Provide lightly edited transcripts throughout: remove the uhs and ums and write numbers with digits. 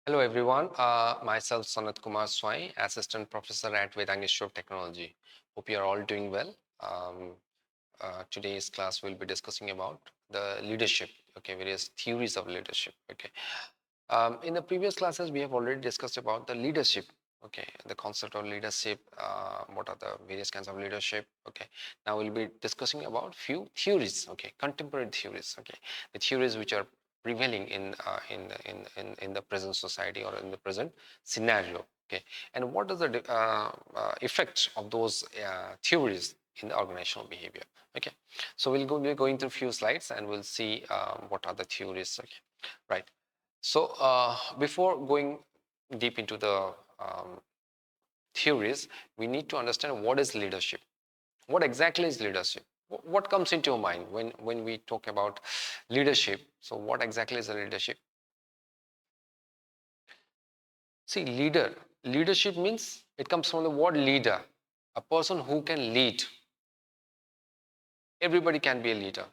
Hello everyone, myself Sanat Kumar Swai, Assistant Professor at Vedang Institute of Technology. Hope you are all doing well. Today's class will be discussing about the leadership, okay, various theories of leadership, okay. In the previous classes, we have already discussed about the leadership, okay, the concept of leadership, what are the various kinds of leadership, okay. Now we'll be discussing about few theories, okay, contemporary theories, okay, the theories which are prevailing in the present society or in the present scenario, okay, and what is the effects of those theories in the organizational behavior, okay. So we're going through few slides and we'll see what are the theories, okay, right. So before going deep into the theories, we need to understand what is leadership. What exactly is leadership? What comes into your mind when we talk about leadership? So what exactly is the leadership? See, leadership means it comes from the word leader, a person who can lead. Everybody can be a leader,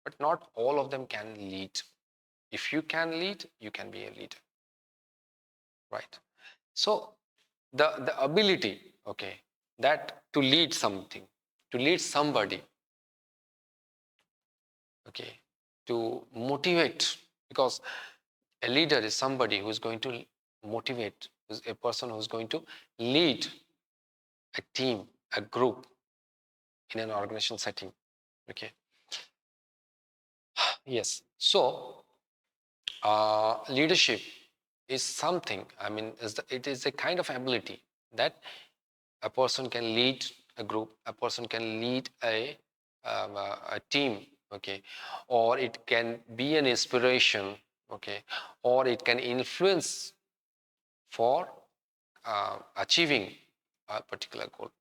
but not all of them can lead. If you can lead, you can be a leader, right? So the ability, okay, that to lead something, to lead somebody, okay, to motivate, because a leader is somebody who is going to motivate, is a person who's going to lead a team, a group in an organizational setting, okay. Yes, so leadership is something, I mean, it is a kind of ability that a person can lead a group, a person can lead a team, okay, or it can be an inspiration, okay, or it can influence for achieving a particular goal,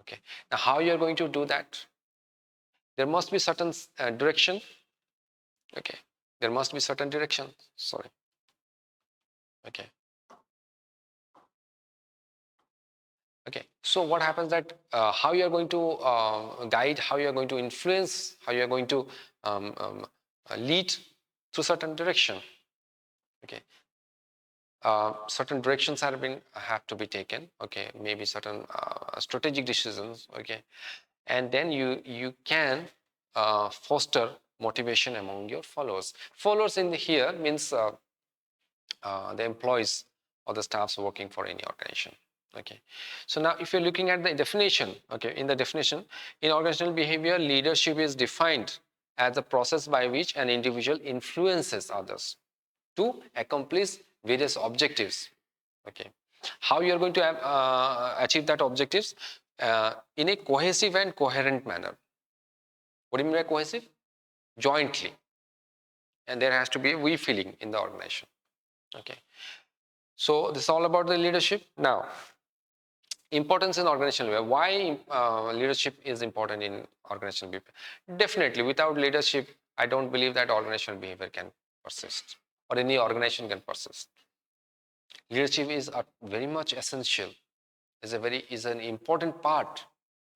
okay. Now, how you are going to do that? There must be certain direction, okay. There must be certain direction. Sorry, okay. Okay, so what happens that how you are going to guide, how you are going to influence, how you are going to lead through certain direction. Okay, certain directions have to be taken. Okay, maybe certain strategic decisions. Okay, and then you can foster motivation among your followers. Followers in here means the employees or the staffs working for any organization. Okay, so now if you're looking at the definition, okay, in the definition, in organizational behavior, leadership is defined as the process by which an individual influences others to accomplish various objectives. Okay, how you are going to achieve that objectives in a cohesive and coherent manner. What do you mean by cohesive? Jointly, and there has to be a we feeling in the organization. Okay, so this is all about the leadership. Now, importance in organizational behavior. Why leadership is important in organizational behavior? Definitely, without leadership, I don't believe that organizational behavior can persist or any organization can persist. Leadership is very much essential. Is an important part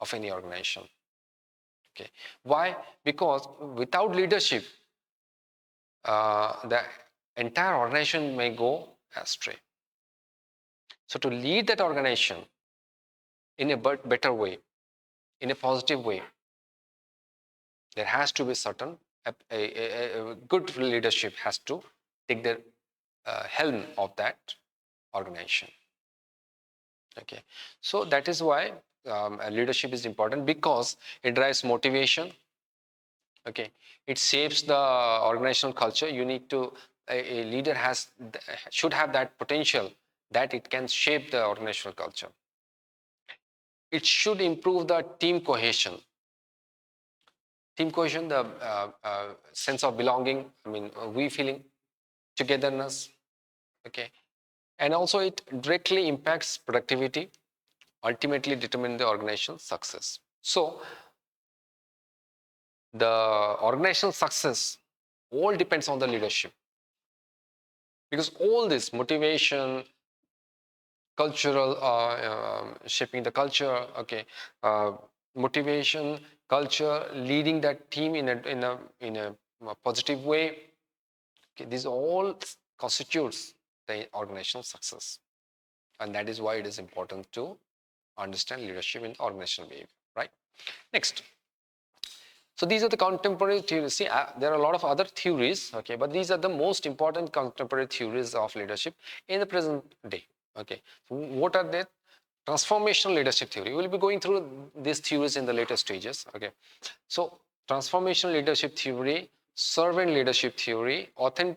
of any organization. Okay, why? Because without leadership, the entire organization may go astray. So to lead that organization in a better way, in a positive way, there has to be certain a good leadership has to take the helm of that organization. Okay, so that is why leadership is important, because it drives motivation. Okay, it shapes the organizational culture. You need to a leader should have that potential that it can shape the organizational culture. It should improve the team cohesion. Team cohesion, the sense of belonging, I mean, we feeling togetherness, okay. And also it directly impacts productivity, ultimately determine the organizational success. So the organizational success all depends on the leadership, because all this motivation, cultural shaping the culture, okay, motivation, culture, leading that team in a a positive way. Okay, this all constitutes the organizational success, and that is why it is important to understand leadership in organizational behavior, right? Next, so these are the contemporary theories. See, there are a lot of other theories, okay, but these are the most important contemporary theories of leadership in the present day. Okay, so what are they? Transformational leadership theory. We'll be going through these theories in the later stages. Okay, so transformational leadership theory, servant leadership theory, authentic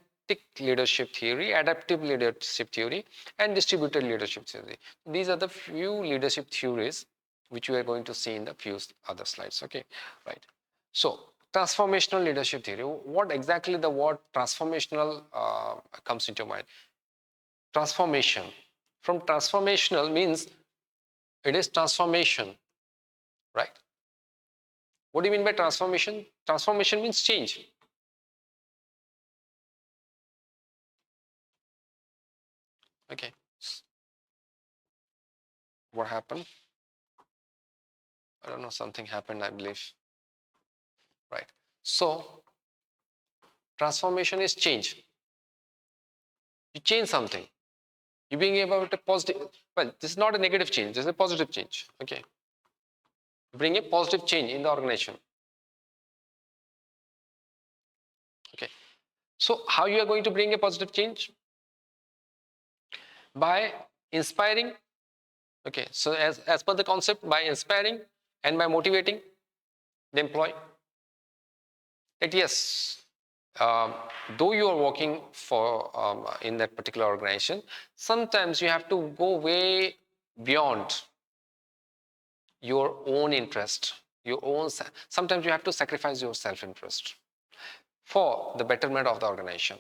leadership theory, adaptive leadership theory, and distributed leadership theory. These are the few leadership theories which we are going to see in the few other slides. Okay, right. So transformational leadership theory. What exactly the word transformational comes into mind? Transformation. From transformational means it is transformation, right? What do you mean by transformation? Transformation means change. Okay. What happened? I don't know, something happened, I believe. Right. So transformation is change. You change something. You being able to positive. Well, this is not a negative change. This is a positive change. Okay. Bring a positive change in the organization. Okay. So how you are going to bring a positive change? By inspiring. Okay. So as per the concept, by inspiring and by motivating the employee. That yes, um, though you are working for in that particular organization, sometimes you have to go way beyond your own interest, your own. Sometimes you have to sacrifice your self-interest for the betterment of the organization.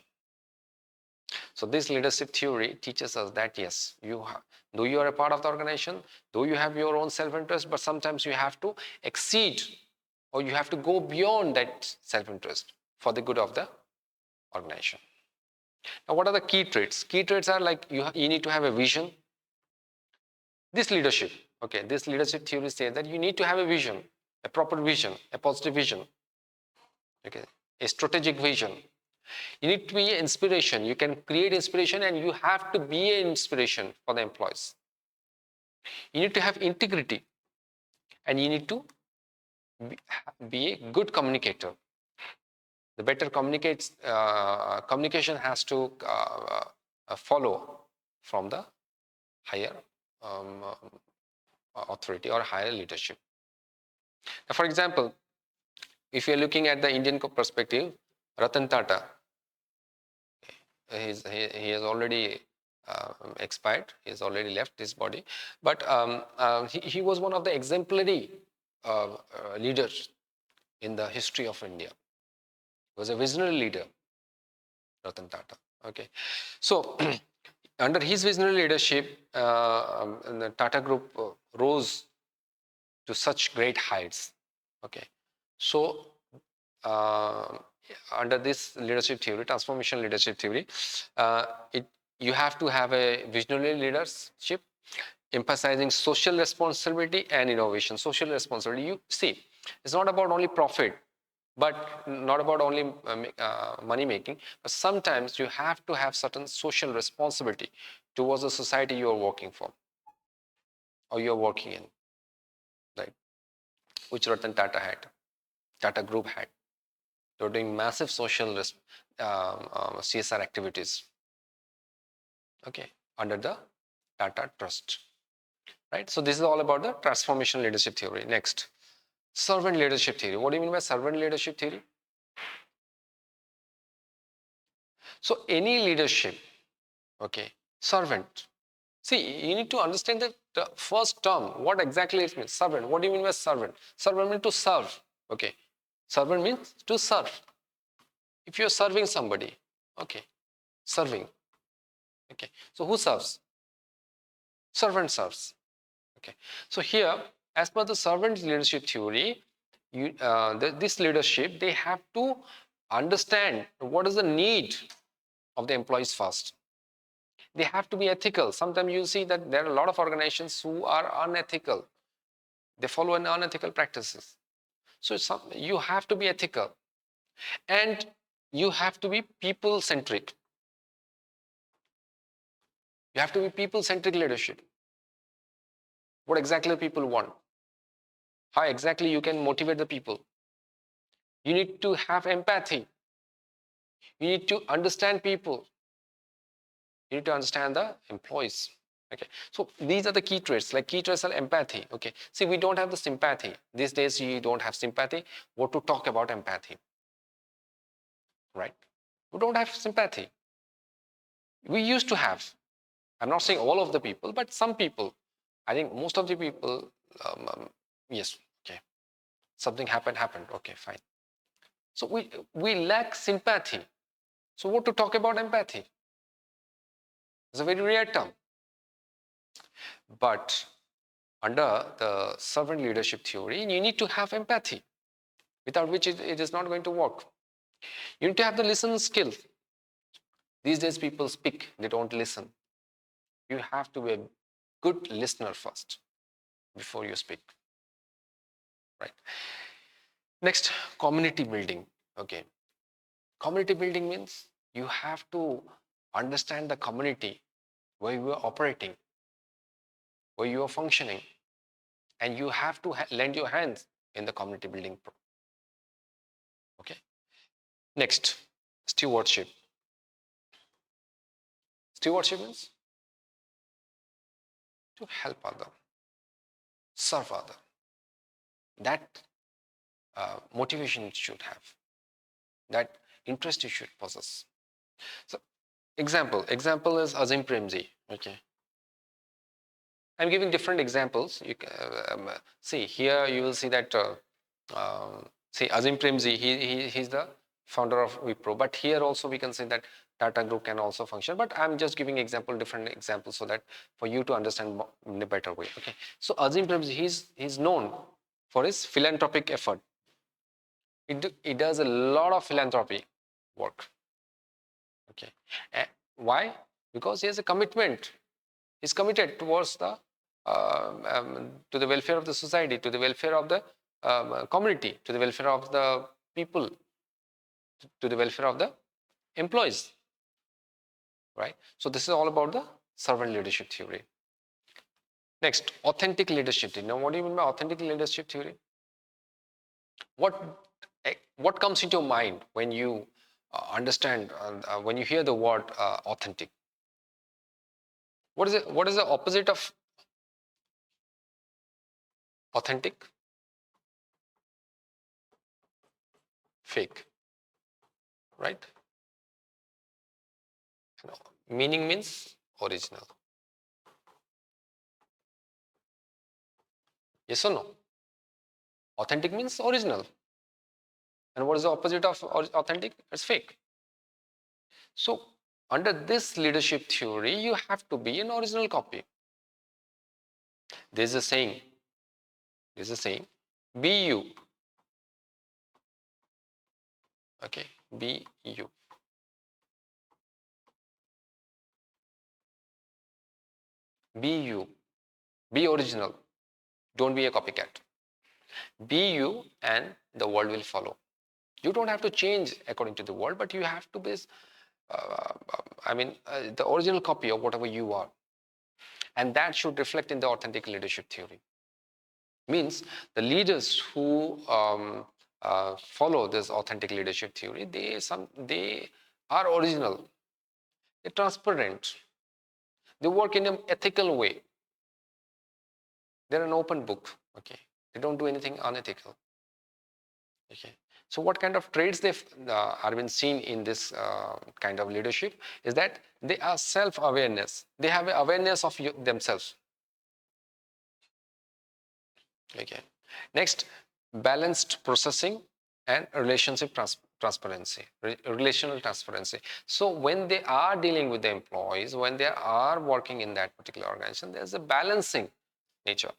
So this leadership theory teaches us that yes, though you are a part of the organization, though you have your own self-interest, but sometimes you have to exceed or you have to go beyond that self-interest for the good of the organization. Now, what are the key traits? Key traits are like you need to have a vision. This leadership, okay, this leadership theory says that you need to have a vision, a proper vision, a positive vision, okay, a strategic vision. You need to be an inspiration. You can create inspiration and you have to be an inspiration for the employees. You need to have integrity and you need to be a good communicator. The better communication has to follow from the higher um, authority or higher leadership. Now, for example, if you're looking at the Indian perspective, Ratan Tata, he has already expired. He has already left this body, but he was one of the exemplary leaders in the history of India. He was a visionary leader, Ratan Tata. Okay, so under his visionary leadership, the Tata Group rose to such great heights. Okay, so uh, under this leadership theory, transformation leadership theory, uh, you have to have a visionary leadership, emphasizing social responsibility and innovation. Social responsibility, you see, it's not about only profit, but not about only money making, but sometimes you have to have certain social responsibility towards the society you are working for or you are working in, right? Which Ratan Tata had, Tata Group had. They were doing massive social CSR activities, okay, under the Tata Trust, right? So this is all about the transformational leadership theory. Next, servant leadership theory. What do you mean by servant leadership theory? So any leadership, okay, servant. See, you need to understand the first term, what exactly it means. Servant. What do you mean by servant? Servant means to serve. Okay. Servant means to serve. If you're serving somebody, okay, serving. Okay. So who serves? Servant serves. Okay. So here, as per the servant leadership theory, this leadership, they have to understand what is the need of the employees first. They have to be ethical. Sometimes you see that there are a lot of organizations who are unethical. They follow unethical practices. So you have to be ethical. And you have to be people-centric. You have to be people-centric leadership. What exactly people want? How exactly you can motivate the people? You need to have empathy. You need to understand people. You need to understand the employees. Okay, so these are the key traits. Like, key traits are empathy. Okay, see, we don't have the sympathy these days. You don't have sympathy. What to talk about empathy, right? We don't have sympathy. We used to have. I'm not saying all of the people, but some people. I think most of the people. Yes. Okay. Something happened. Okay, fine. So we lack sympathy. So what to talk about empathy? It's a very rare term. But under the servant leadership theory, you need to have empathy, without which it is not going to work. You need to have the listen skill. These days people speak, they don't listen. You have to be a good listener first before you speak, right? Next, community building. Okay, community building means you have to understand the community where you are operating, where you are functioning, and you have to lend your hands in the community building. Okay. Next, stewardship. Stewardship means to help other, serve other. That motivation you should have. That interest you should possess. So, example is Azim Premji. Okay. I'm giving different examples. You can, see here. You will see that. See, Azim Premji. He's the founder of Wipro. But here also we can say that Tata Group can also function. But I'm just giving different examples, so that for you to understand in a better way. Okay. So Azim Premji, he's known for his philanthropic effort. He does a lot of philanthropy work. Okay. Why? Because he has a commitment. He's committed towards the to the welfare of the society, to the welfare of the community, to the welfare of the people, to the welfare of the employees. Right? So this is all about the servant leadership theory. Next, authentic leadership theory. Now, what do you mean by authentic leadership theory? What comes into your mind when you understand, when you hear the word authentic? What is it? What is the opposite of authentic? Fake, right? No. Meaning means original. Yes or no? Authentic means original. And what is the opposite of authentic? It's fake. So, under this leadership theory, you have to be an original copy. There's a saying. Be you. Okay, be you. Be you. Be original. Don't be a copycat. Be you, and the world will follow. You don't have to change according to the world, but you have to be, the original copy of whatever you are. And that should reflect in the authentic leadership theory. Means the leaders who follow this authentic leadership theory, they are original, they're transparent, they work in an ethical way, they're an open book. Okay, they don't do anything unethical. Okay, so what kind of traits they've are been seen in this kind of leadership is that they are self-awareness. They have an awareness of themselves. Okay. Next, balanced processing and relationship transparency, relational transparency. So when they are dealing with the employees, when they are working in that particular organization, there's a balancing nature.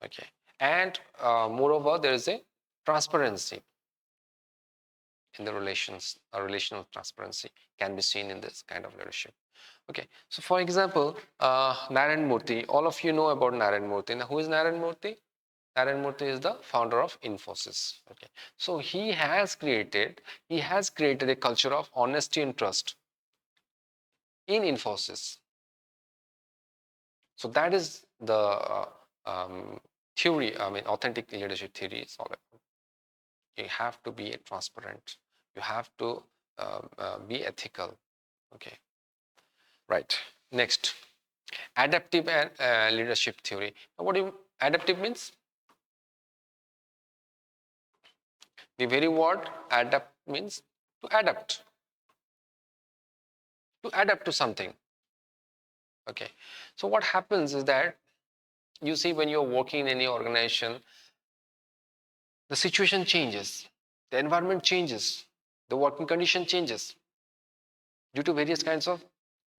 Okay. And moreover, there is a transparency in the relations. A relational transparency can be seen in this kind of leadership. Okay. So for example, Narayan Murthy, all of you know about Narayan Murthy. Now, who is Narayan Murthy? Narayan Murthy is the founder of Infosys. Okay, so he has created a culture of honesty and trust in Infosys. So that is the theory. I mean, authentic leadership theory is all about. You have to be transparent. You have to be ethical. Okay, right. Next, adaptive leadership theory. Now, what do you adaptive means? The very word adapt means to adapt to something. Okay, so what happens is that you see when you're working in any organization, the situation changes, the environment changes, the working condition changes due to various kinds of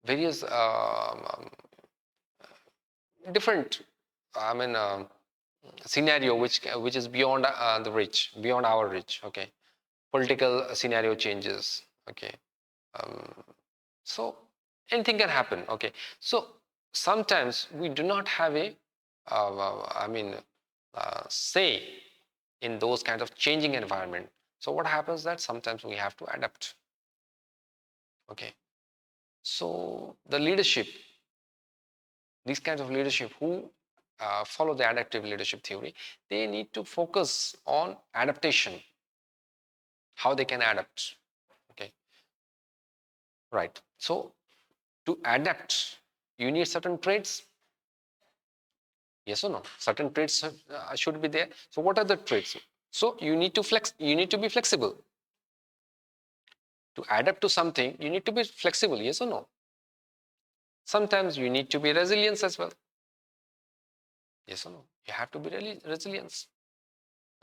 various different I mean scenario which is beyond the reach, beyond our reach. Okay, political scenario changes. Okay, um, so anything can happen. Okay, so sometimes we do not have a say in those kinds of changing environment. So what happens that sometimes we have to adapt. Okay, so the leadership, these kinds of leadership who follow the adaptive leadership theory, they need to focus on adaptation, how they can adapt. Okay, right. So to adapt, you need certain traits. Yes or no? Certain traits should be there. So what are the traits? So you need to flex. You need to be flexible. To adapt to something, you need to be flexible. Yes or no? Sometimes you need to be resilient as well. Yes or no? You have to be really resilient.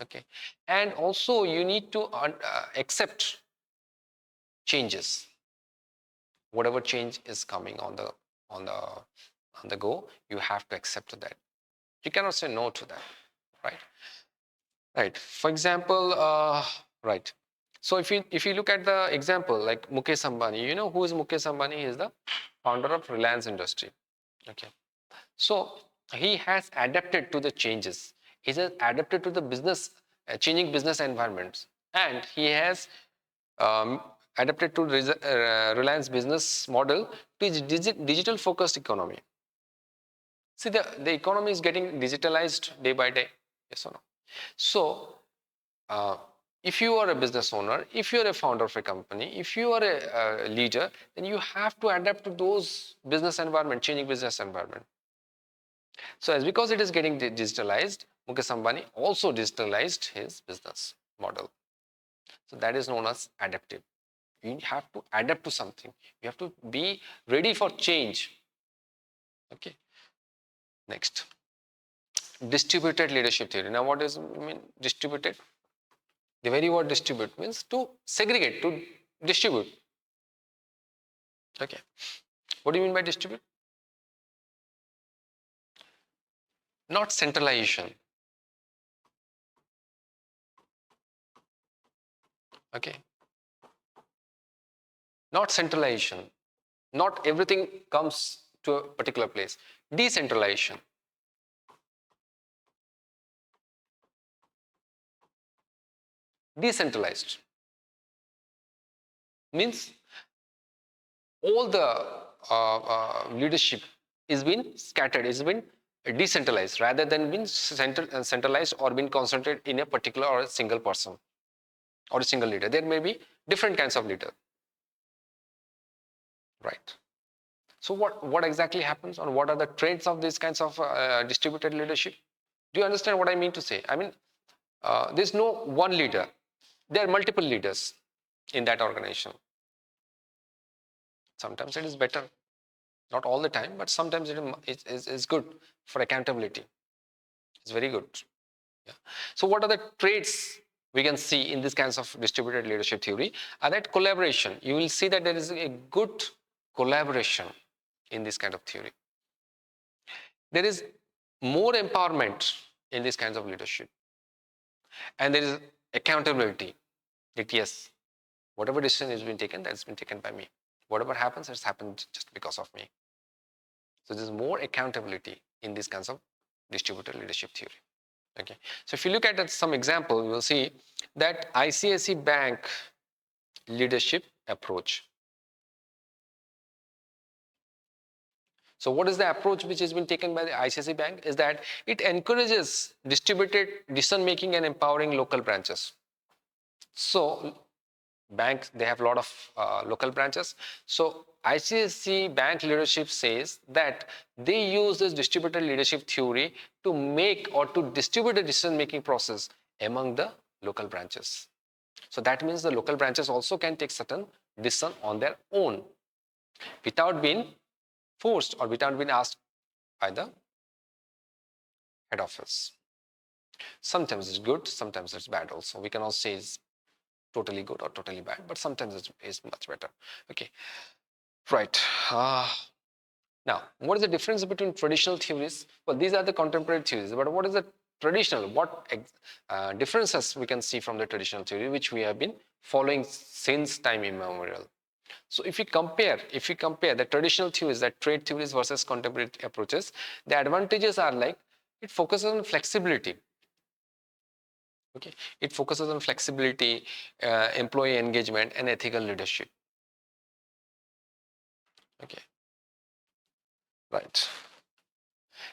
Okay, and also you need to accept changes. Whatever change is coming on the go, you have to accept that. You cannot say no to that, right? Right. For example, right. So if you look at the example like Mukesh Ambani, you know who is Mukesh Ambani? He is the founder of Reliance Industry. Okay. So he has adapted to the changes. He has adapted to the business, changing business environments, and he has um, adapted to Reliance business model to its digital focused economy. See, the economy is getting digitalized day by day. Yes or no? So, uh, if you are a business owner, if you are a founder of a company, if you are a leader, then you have to adapt to those business environment, changing business environment. So, as because it is getting digitalized, Mukesh Ambani also digitalized his business model. So, that is known as adaptive. You have to adapt to something. You have to be ready for change. Okay. Next, distributed leadership theory. Now, what does it mean distributed? The very word distribute means to segregate, to distribute. Okay. What do you mean by distribute? Not centralization. Okay. Not centralization. Not everything comes to a particular place. Decentralization. Decentralized means all the leadership is been scattered, is been decentralized rather than being centralized or being concentrated in a particular or a single person or a single leader. There may be different kinds of leader, right? So what exactly happens, or what are the traits of these kinds of distributed leadership? Do you understand what I mean to say? I mean, there's no one leader. There are multiple leaders in that organization. Sometimes it is better, not all the time, but sometimes it's good for accountability. It's very good. Yeah. So what are the traits we can see in these kinds of distributed leadership theory? Are that collaboration. You will see that there is a good collaboration in this kind of theory. There is more empowerment in these kinds of leadership. And there is accountability. That yes, whatever decision has been taken, that's been taken by me. Whatever happens, has happened just because of me. So there's more accountability in these kinds of distributed leadership theory. Okay, so if you look at some example, you will see that ICICI Bank leadership approach. So what is the approach which has been taken by the ICICI Bank is that it encourages distributed decision making and empowering local branches. So banks, they have a lot of local branches. So ICICI Bank leadership says that they use this distributed leadership theory to make or to distribute the decision making process among the local branches. So that means the local branches also can take certain decision on their own without being forced or without being asked by the head office. Sometimes it's good, sometimes it's bad also. We cannot say it's totally good or totally bad, but sometimes it's much better. Okay, right. Now, what is the difference between traditional theories? Well, these are the contemporary theories, but what is the traditional? What differences we can see from the traditional theory, which we have been following since time immemorial? So if you compare the traditional theories, that trade theories versus contemporary approaches, the advantages are like it focuses on flexibility. Okay, it focuses on flexibility, employee engagement, and ethical leadership. Okay, right.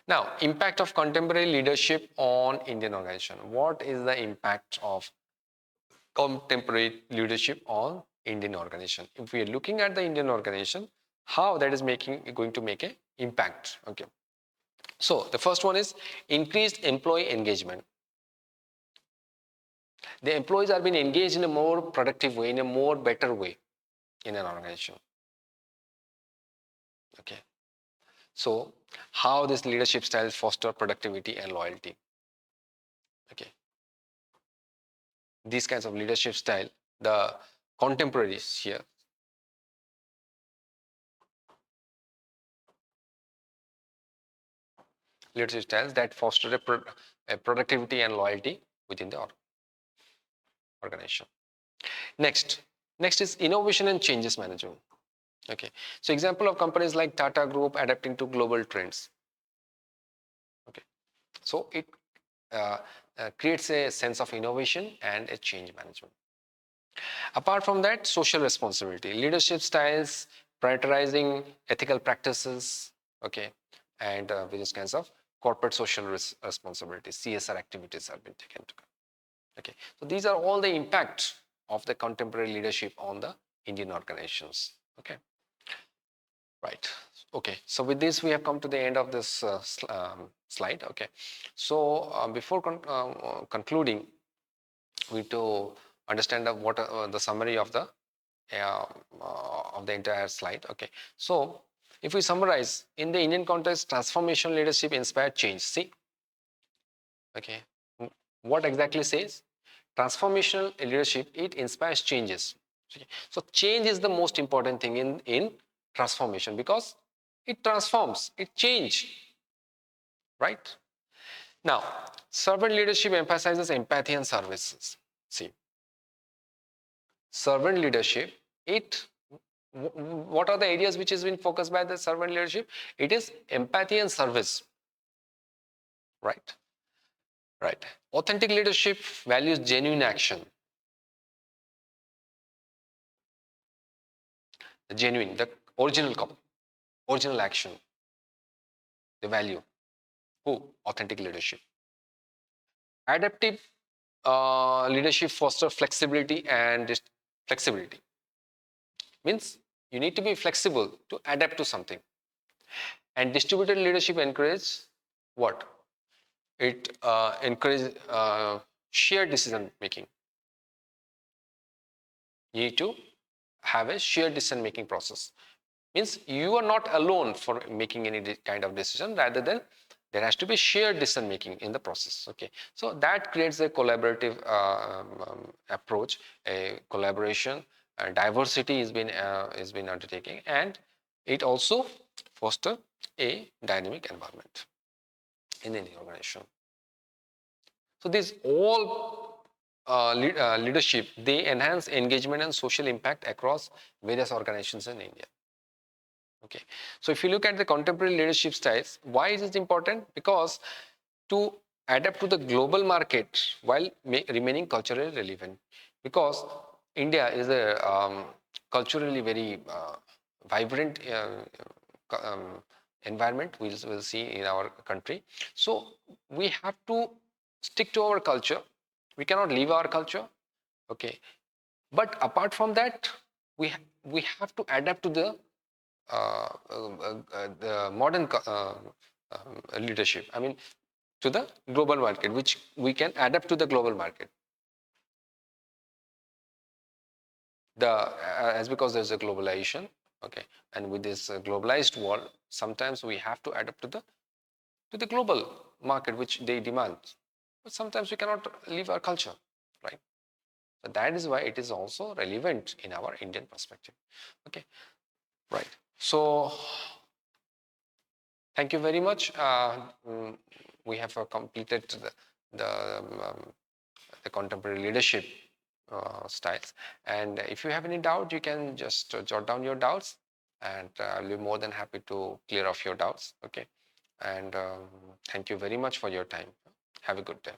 Now, impact of contemporary leadership on Indian organization. What is the impact of contemporary leadership on Indian organization? If we are looking at the Indian organization, how that is going to make an impact? Okay. So the first one is increased employee engagement. The employees are being engaged in a more productive way, in a more better way in an organization. Okay. So how this leadership style foster productivity and loyalty? Okay. These kinds of leadership style, the contemporaries here, leadership styles that foster a productivity and loyalty within the organization. Next is innovation and changes management. Okay, so example of companies like Tata Group adapting to global trends. Okay, so it creates a sense of innovation and a change management. Apart from that, social responsibility, leadership styles, prioritizing ethical practices, okay, and various kinds of corporate social responsibilities, CSR activities have been taken to. Okay, so these are all the impact of the contemporary leadership on the Indian organizations. Okay, right. Okay, so with this we have come to the end of this slide. Okay, so before concluding, we need to understand what the summary of the entire slide. Okay, so if we summarize, in the Indian context, transformation leadership inspired change. See, okay, what exactly says? Transformational leadership, it inspires changes. Okay. So change is the most important thing in transformation, because it transforms, it changes, right? Now, servant leadership emphasizes empathy and services. See, servant leadership, it what are the areas which has been focused by the servant leadership? It is empathy and service, right? Right. Authentic leadership values genuine action. The genuine, the original action, the value. Who? Authentic leadership. Adaptive leadership fosters flexibility and flexibility. Means you need to be flexible to adapt to something. And distributed leadership encourages what? It encourages shared decision making. You need to have a shared decision making process. Means you are not alone for making any kind of decision, rather than there has to be shared decision making in the process. Okay, so that creates a collaborative approach, a collaboration, diversity is been undertaking, and it also foster a dynamic environment in any organization. So these all leadership, they enhance engagement and social impact across various organizations in India. Okay, so if you look at the contemporary leadership styles, why is it important? Because to adapt to the global market while remaining culturally relevant, because India is a culturally very vibrant environment we'll see in our country. So we have to stick to our culture. We cannot leave our culture. Okay, but apart from that, we have to adapt to the modern leadership. I mean, to the global market, which we can adapt to the global market. As because there's a globalization, okay, and with this globalized world, sometimes we have to adapt to the global market which they demand. But sometimes we cannot leave our culture, right? So that is why it is also relevant in our Indian perspective. Okay, right. So thank you very much. We have completed the contemporary leadership styles. And if you have any doubt, you can just jot down your doubts, and I'll be more than happy to clear off your doubts. Okay. And thank you very much for your time. Have a good day.